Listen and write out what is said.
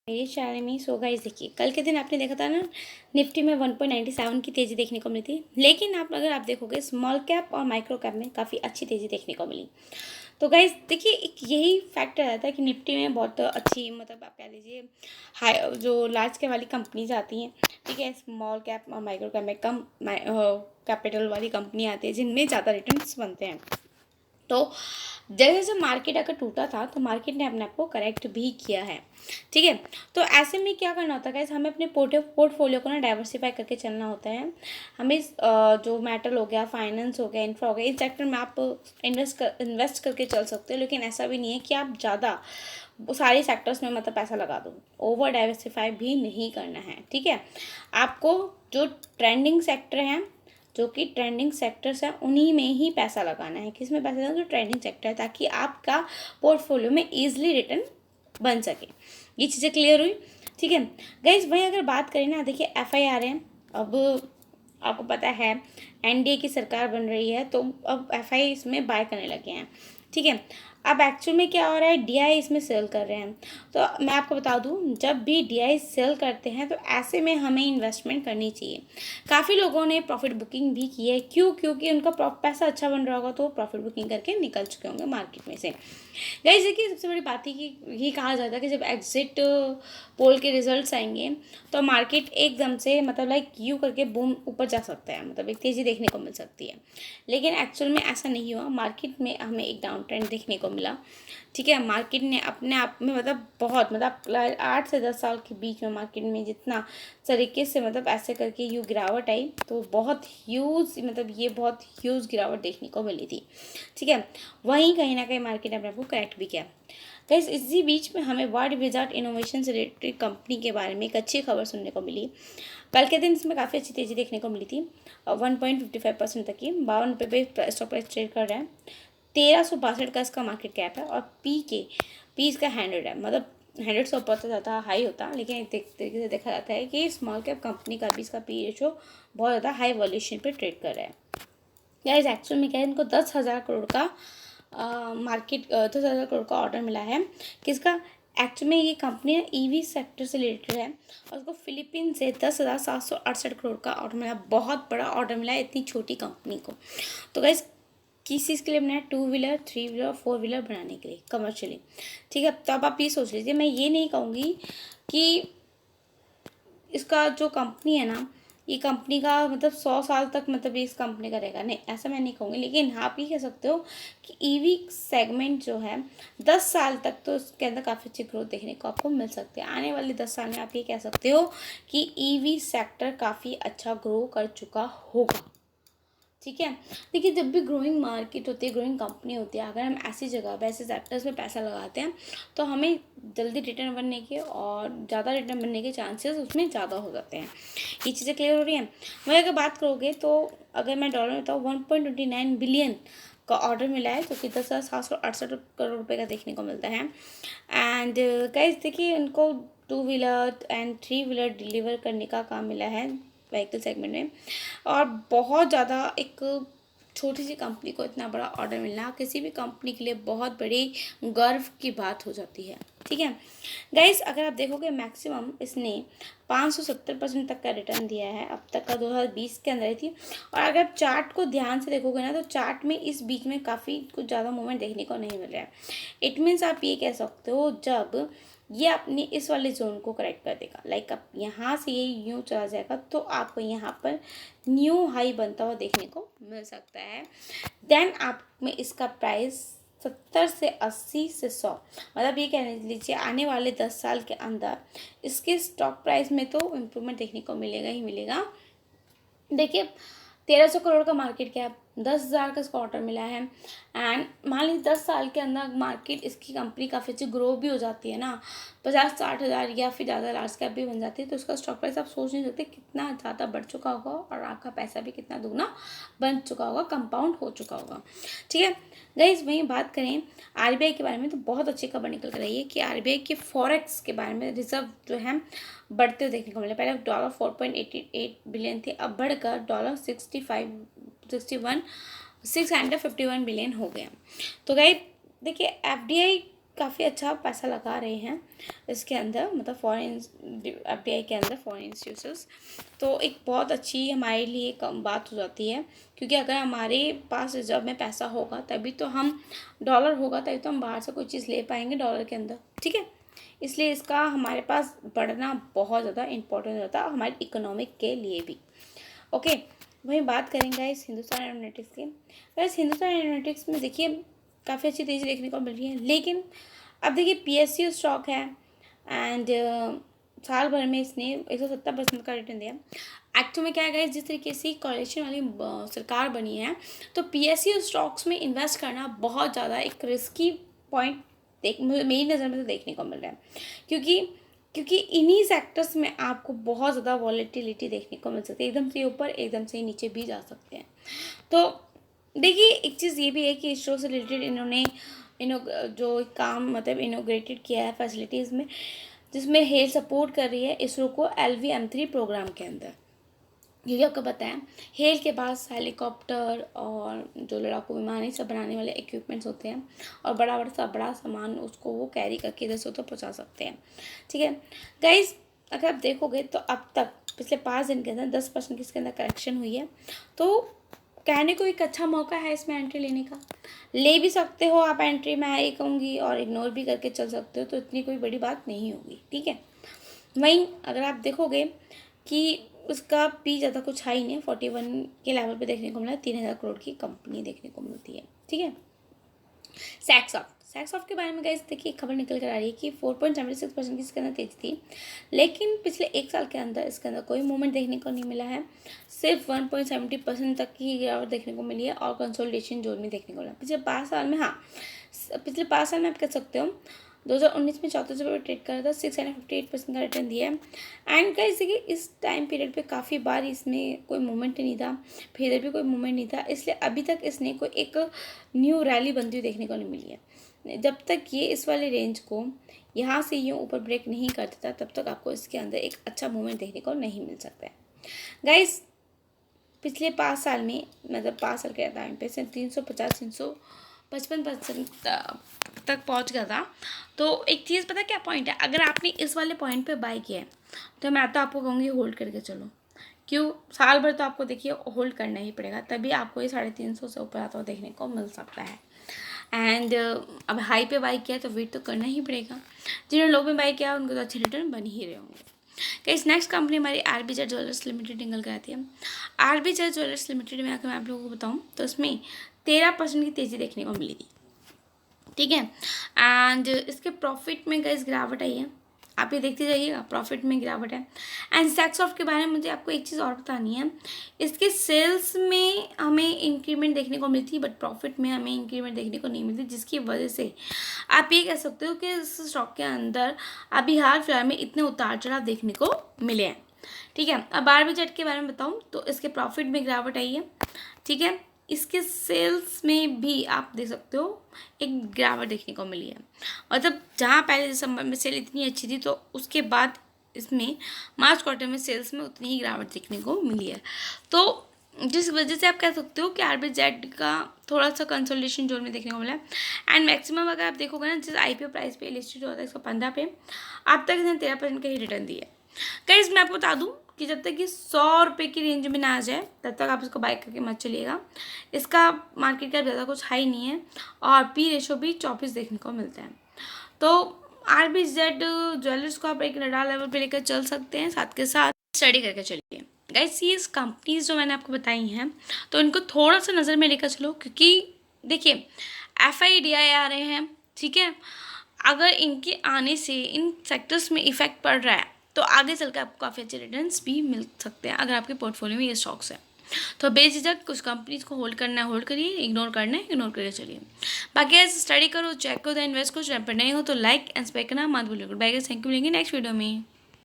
मेरे चैनल में। So guys, देखिए कल के दिन आपने देखा था ना, निफ्टी में 1.97 की तेज़ी देखने को मिली थी। लेकिन अगर आप देखोगे स्मॉल कैप और माइक्रो कैप में काफ़ी अच्छी तेज़ी देखने को मिली। तो गाइस देखिए, एक यही फैक्टर रहता है कि निफ्टी में बहुत अच्छी, मतलब आप कह लीजिए हाई जो लार्ज कैप वाली कंपनीज आती हैं, ठीक है। स्मॉल कैप और माइक्रो कैप में कम कैपिटल वाली कंपनी आती है जिनमें ज़्यादा रिटर्न्स बनते हैं। तो जैसे जैसे मार्केट अगर टूटा था तो मार्केट ने अपने आप को करेक्ट भी किया है, ठीक है। तो ऐसे में क्या करना होता है गाइस, हमें अपने पोर्टफोलियो को ना डाइवर्सिफाई करके चलना होता है। हमें जो मेटल हो गया, फाइनेंस हो गया, इंफ्रा हो गया, इन सेक्टर में आप इन्वेस्ट करके चल सकते हो। लेकिन ऐसा भी नहीं है कि आप ज़्यादा सारे सेक्टर्स में मतलब पैसा लगा दो। ओवर डाइवर्सिफाई भी नहीं करना है, ठीक है। आपको जो ट्रेंडिंग सेक्टर हैं, जो कि ट्रेंडिंग सेक्टर्स हैं, उन्हीं में ही पैसा लगाना है। किस में पैसा लगाना, जो ट्रेंडिंग सेक्टर है, ताकि आपका पोर्टफोलियो में ईजिली रिटर्न बन सके। ये चीज़ें क्लियर हुई, ठीक है गाइज। वहीं अगर बात करें ना, देखिए FIR है। अब आपको पता है NDA की सरकार बन रही है, तो अब FI इसमें बाय करने लगे हैं, ठीक है। अब एक्चुअल में क्या हो रहा है, DI इसमें सेल कर रहे हैं। तो मैं आपको बता दूं, जब भी DI सेल करते हैं तो ऐसे में हमें इन्वेस्टमेंट करनी चाहिए। काफ़ी लोगों ने प्रॉफिट बुकिंग भी की है। क्यों? क्योंकि उनका पैसा अच्छा बन रहा होगा तो वो प्रॉफिट बुकिंग करके निकल चुके होंगे मार्केट में से। गाइस देखिए, सबसे बड़ी बात है कि ये कहा जाता है कि जब एग्जिट पोल के रिजल्ट्स आएंगे तो मार्केट एकदम से मतलब लाइक यू करके बूम ऊपर जा सकता है, मतलब एक तेज़ी देखने को मिल सकती है। लेकिन एक्चुअल में ऐसा नहीं हुआ। मार्केट में हमें एक डाउन ट्रेंड देखने को मिला, ठीक है। मार्केट ने अपने आप में मतलब बहुत, मतलब 8 से 10 साल के बीच में मार्केट में जितना तरीके से मतलब ऐसे करके यू गिरावट आई, तो बहुत ह्यूज, मतलब ये बहुत ह्यूज गिरावट देखने को मिली थी, ठीक है। वहीं कहीं ना कहीं मार्केट ने अपने आप को करेक्ट भी किया। गाइस इसी बीच में हमें वर्ड विजार्ड इनोवेशन से रिलेटेड कंपनी के बारे में एक अच्छी खबर सुनने को मिली। कल के दिन इसमें काफ़ी अच्छी तेज़ी देखने को मिली थी, 1.55% तक की। 52 रुपये पे स्टॉक प्राइस ट्रेड कर रहा है। 1362 का इसका मार्केट कैप है। और पी इसका 100 है, मतलब 100 से ऊपर तो ज़्यादा हाई होता, लेकिन एक तरीके से देखा जाता है कि स्मॉल कैप कंपनी का भी इसका पी रेशो बहुत ज़्यादा हाई वैल्यूएशन पे ट्रेड कर रहा है। गाइस एक्चुअल में क्या है, इनको 10,000 करोड़ का मार्केट 10,000 करोड़ का ऑर्डर मिला है। किसका? एक्चुअल में ये कंपनी EV सेक्टर से रिलेटेड है और उसको फिलीपींस से 10,768 करोड़ का ऑर्डर मिला। बहुत बड़ा ऑर्डर मिला है इतनी छोटी कंपनी को। तो गाइस किस चीज़ के लिए बनाया? 2 व्हीलर, 3 व्हीलर और 4 व्हीलर बनाने के लिए, कमर्शियली, ठीक है। तो अब आप ये सोच लीजिए, मैं ये नहीं कहूँगी कि इसका जो कंपनी है ना, ये कंपनी का मतलब 100 साल तक मतलब इस कंपनी का रहेगा, नहीं ऐसा मैं नहीं कहूँगी। लेकिन हाँ, आप ये कह सकते हो कि EV सेगमेंट जो है 10 साल तक तो उसके अंदर काफ़ी अच्छी ग्रोथ देखने को आपको मिल सकती है। आने वाले 10 साल में आप ये कह सकते हो कि EV सेक्टर काफ़ी अच्छा ग्रो कर चुका होगा, ठीक है। देखिए, जब भी ग्रोइंग मार्केट होती है, ग्रोइंग कंपनी होती है, अगर हम ऐसी जगह पे ऐसे सेक्टर्स में पैसा लगाते हैं तो हमें जल्दी रिटर्न बनने के और ज़्यादा रिटर्न बनने के चांसेस उसमें ज़्यादा हो जाते हैं। ये चीज़ें क्लियर हो रही हैं। वही अगर बात करोगे तो अगर मैं डॉलर में बताऊँ, 1.29 बिलियन का ऑर्डर मिला है, जो कि 10,768 करोड़ रुपये का देखने को मिलता है। एंड गाइस देखिए, इनको 2 व्हीलर एंड 3 व्हीलर डिलीवर करने का काम मिला है व्हीकल सेगमेंट में। और बहुत ज़्यादा एक छोटी सी कंपनी को इतना बड़ा ऑर्डर मिलना किसी भी कंपनी के लिए बहुत बड़ी गर्व की बात हो जाती है, ठीक है। गाइस अगर आप देखोगे, मैक्सिमम इसने 570% तक का रिटर्न दिया है अब तक का, 2020 के अंदर ही थी। और अगर आप चार्ट को ध्यान से देखोगे ना, तो चार्ट में इस बीच में काफ़ी कुछ ज़्यादा मूवमेंट देखने को नहीं मिल रहा है। इट मीन्स आप ये कह सकते हो, जब ये अपने इस वाले जोन को करेक्ट कर देगा, लाइक अब यहाँ से ये यूँ चला जाएगा, तो आपको यहाँ पर न्यू हाई बनता हुआ देखने को मिल सकता है। देन आप में इसका प्राइस 70 से 80 से 100, मतलब ये कह लीजिए आने वाले 10 साल के अंदर इसके स्टॉक प्राइस में तो इम्प्रूवमेंट देखने को मिलेगा ही मिलेगा। देखिए, 1300 करोड़ का मार्केट कैप, 10,000 का इसका ऑर्डर मिला है। एंड मान लीजिए 10 साल के अंदर मार्केट इसकी कंपनी काफ़ी अच्छी ग्रो भी हो जाती है ना, 50-60 हज़ार या फिर ज़्यादा लार्ज कैप भी बन जाती है, तो उसका स्टॉक प्राइस आप सोच नहीं सकते कितना ज़्यादा बढ़ चुका होगा और आपका पैसा भी कितना दुगना बन चुका होगा, कंपाउंड हो चुका होगा, ठीक है। गाइस वहीं बात करें RBI के बारे में, तो बहुत अच्छी खबर निकल कर रही है कि RBI के फॉरेक्स के बारे में रिजर्व जो है बढ़ते हुए देखने को मिले। पहले $4.88 बिलियन थे, अब बढ़कर $651 बिलियन हो गया। तो गाइस देखिए, FDI काफ़ी अच्छा पैसा लगा रहे हैं इसके अंदर, मतलब फॉरेन एफडीआई के अंदर फॉरेन इंस्टीट्यूशंस। तो एक बहुत अच्छी हमारे लिए कम बात हो जाती है, क्योंकि अगर हमारे पास रिजर्व में पैसा होगा तभी तो हम, डॉलर होगा तभी तो हम बाहर से कोई चीज़ ले पाएंगे डॉलर के अंदर, ठीक है। इसलिए इसका हमारे पास बढ़ना बहुत ज़्यादा इम्पोर्टेंट होता है हमारी इकोनॉमिक के लिए भी। ओके, वहीं बात करेंगे इस हिंदुस्तान एरोनॉटिक्स की। वैसे हिंदुस्तान एरोनॉटिक्स में देखिए काफ़ी अच्छी तेज़ी देखने को मिल रही है, लेकिन अब देखिए PSU स्टॉक है एंड साल भर में इसने 170% का रिटर्न दिया। एक्चुअल में क्या है, जिस तरीके से कोalition वाली सरकार बनी है, तो PSU स्टॉक्स में इन्वेस्ट करना बहुत ज़्यादा एक रिस्की पॉइंट मेरी नज़र में तो देखने को मिल रहा है, क्योंकि इन्हीं सेक्टर्स में आपको बहुत ज़्यादा वॉलेटिलिटी देखने को मिल सकती है, एकदम से ऊपर एकदम से नीचे भी जा सकते हैं। तो देखिए एक चीज़ ये भी है कि इसरो से रिलेटेड इन्होंने जो काम मतलब इनोग्रेटेड किया है फैसिलिटीज़ में, जिसमें हेल सपोर्ट कर रही है इसरो को LV-M3 प्रोग्राम के अंदर। क्योंकि आपको पता है हेल के पास हेलीकॉप्टर और जो लड़ाकू विमान सब बनाने वाले इक्विपमेंट्स होते हैं, और बड़ा सामान उसको वो कैरी करके इधर से उधर पहुँचा सकते हैं, ठीक है गाइज। अगर आप देखोगे तो अब तक पिछले 5 दिन के अंदर 10% की इसके अंदर करेक्शन हुई है। तो कहने को एक अच्छा मौका है इसमें एंट्री लेने का, ले भी सकते हो आप एंट्री, मैं ये कहूँगी, और इग्नोर भी करके चल सकते हो, तो इतनी कोई बड़ी बात नहीं होगी, ठीक है। वहीं अगर आप देखोगे कि उसका भी ज़्यादा कुछ हाई नहीं है, 41 के लेवल पे देखने को मिला, 3000 करोड़ की कंपनी देखने को मिलती है, ठीक है। सैक्सॉफ्ट के बारे में गाइस देखिए खबर निकल कर आ रही है कि 4.76% की इसके अंदर तेजी थी, लेकिन पिछले 1 साल के अंदर इसके अंदर कोई मूवमेंट देखने को नहीं मिला है, सिर्फ 1.70% तक की गिरावट देखने को मिली है, और कंसोलिडेशन जोन में देखने को मिला पिछले 5 साल में। हाँ, पिछले 5 साल में आप कह सकते हो 2019 में 34 रुपये ट्रेड कर रहा था, 658% का रिटर्न दिया है। एंड गाइस देखिए इस टाइम पीरियड पे काफ़ी बार इसमें कोई मूवमेंट नहीं था, फिर इधर भी कोई मूवमेंट नहीं था, इसलिए अभी तक इसने कोई एक न्यू रैली बनती हुई देखने को नहीं मिली है। जब तक ये इस वाले रेंज को यहाँ से यूँ ऊपर ब्रेक नहीं कर देता, तब तक आपको इसके अंदर एक अच्छा मूवमेंट देखने को नहीं मिल सकता है गाइस। पिछले 5 साल में, मतलब 5 साल के टाइम पे से 350-355% तक पहुंच गया था। तो एक चीज़ पता क्या पॉइंट है, अगर आपने इस वाले पॉइंट पे बाय किया है तो मैं तो आपको कहूँगी होल्ड करके चलो। क्यों, साल भर तो आपको देखिए होल्ड करना ही पड़ेगा, तभी आपको ये 350 से ऊपर आता हुआ देखने को मिल सकता है। एंड अब हाई पे बाय किया तो वेट तो करना ही पड़ेगा, जिन्होंने लो में बाय किया उनको तो अच्छे रिटर्न बन ही रहे होंगे। गाइस नेक्स्ट कंपनी हमारी RBZ ज्वेलर्स लिमिटेड निकल कर आती है। RBZ ज्वेलर्स लिमिटेड में अगर मैं आप लोगों को बताऊँ तो इसमें 13% की तेज़ी देखने को मिली थी, ठीक है। एंड इसके प्रॉफिट में गाइस गिरावट आई है, आप ये देखते जाइएगा, प्रॉफिट में गिरावट है। एंड सैक्सॉफ्ट के बारे में मुझे आपको एक चीज़ और बतानी है, इसके सेल्स में हमें इंक्रीमेंट देखने को मिलती है, बट प्रॉफिट में हमें इंक्रीमेंट देखने को नहीं मिलती, जिसकी वजह से आप ये कह सकते हो कि इस स्टॉक के अंदर अभी हाल फिलहाल में इतने उतार चढ़ाव देखने को मिले हैं, ठीक है। अब RBZ के बारे में बताऊँ तो इसके प्रॉफिट में गिरावट आई है, ठीक है। इसके सेल्स में भी आप देख सकते हो एक गिरावट देखने को मिली है, मतलब जहाँ पहले दिसंबर में सेल इतनी अच्छी थी तो उसके बाद इसमें मार्च क्वार्टर में सेल्स में उतनी ही गिरावट देखने को मिली है। तो जिस वजह से आप कह सकते हो कि RBZ का थोड़ा सा कंसोलिडेशन जोन में देखने को मिला है। एंड मैक्सिमम अगर आप देखोगे ना, जिस IPO प्राइस पे लिस्टेड होता है 115 पे, अब तक इसने 13% का ही रिटर्न दिया है। गाइस मैं आपको बता दूं कि जब तक ये 100 रुपये की रेंज में ना आ जाए तब तक आप इसको बाय करके मत चलिएगा। इसका मार्केट कैप ज़्यादा कुछ हाई नहीं है, और P रेशो भी 24 देखने को मिलता है। तो RBZ ज्वेलर्स को आप एक रडार लेवल पे लेकर चल सकते हैं, साथ के साथ स्टडी करके चलिए। गाइस ये कंपनीज जो मैंने आपको बताई हैं तो इनको थोड़ा सा नज़र में लेकर चलो, क्योंकि देखिए FIDI आ रहे हैं, ठीक है। अगर इनके आने से इन सेक्टर्स में इफेक्ट पड़ रहा है तो आगे चलकर आपको काफ़ी अच्छे रिटर्न्स भी मिल सकते हैं अगर आपके पोर्टफोलियो में ये स्टॉक्स है। तो बेझिझक कुछ कंपनीज को होल्ड करना है होल्ड करिए, इग्नोर करना है इग्नोर करके चलिए। बाकी ऐसे स्टडी करो, चेक करो, इन्वेस्ट करो। चैनल पर नए हो तो लाइक एंड सब्सक्राइब करना मत भूलिएगा। बाय गाइस, थैंक यू, मिलेंगे नेक्स्ट वीडियो में।